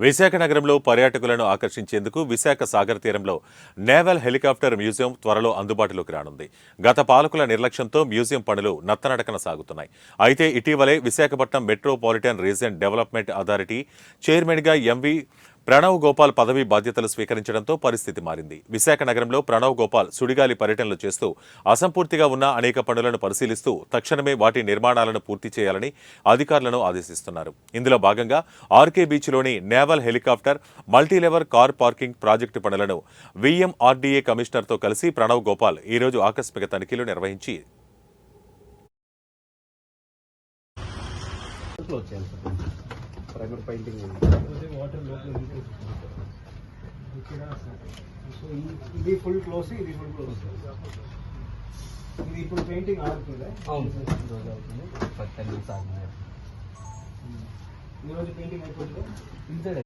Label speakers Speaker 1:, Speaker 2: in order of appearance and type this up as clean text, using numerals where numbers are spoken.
Speaker 1: విశాఖ నగరంలో పర్యాటకులను ఆకర్షించేందుకు విశాఖ సాగర్ తీరంలో నేవల్ హెలికాప్టర్ మ్యూజియం త్వరలో అందుబాటులోకి రానుంది. గత పాలకుల నిర్లక్ష్యంతో మ్యూజియం పనులు నత్తనడకన సాగుతున్నాయి. అయితే ఇటీవలే Visakhapatnam metropolitan region development authority చైర్మన్గా ఎంవి ప్రణవ్ గోపాల్ పదవీ బాధ్యతలు స్వీకరించడంతో పరిస్థితి మారింది. విశాఖ నగరంలో ప్రణవ్ గోపాల్ సుడిగాలి పర్యటనలు చేస్తూ అసంపూర్తిగా ఉన్న అనేక పనులను పరిశీలిస్తూ తక్షణమే వాటి నిర్మాణాలను పూర్తి చేయాలని అధికారులను ఆదేశిస్తున్నారు. ఇందులో భాగంగా ఆర్కే బీచ్లోని naval helicopter multilevel car parking project పనులను వీఎంఆర్డీఏ కమిషనర్తో కలిసి ప్రణవ్ గోపాల్ ఈరోజు ఆకస్మిక తనిఖీలు నిర్వహించి
Speaker 2: ప్రైమర్ పెయింటింగ్ ఇది ఫుల్ క్లోజ్, ఇది ఫుల్ క్లోజ్. ఇది ఇప్పుడు పెయింటింగ్ ఆడుతుంది. అవును సార్, ఈరోజు అవుతుంది. 10 నిమిషాలు ఈరోజు పెయింటింగ్ అయిపోతుంది.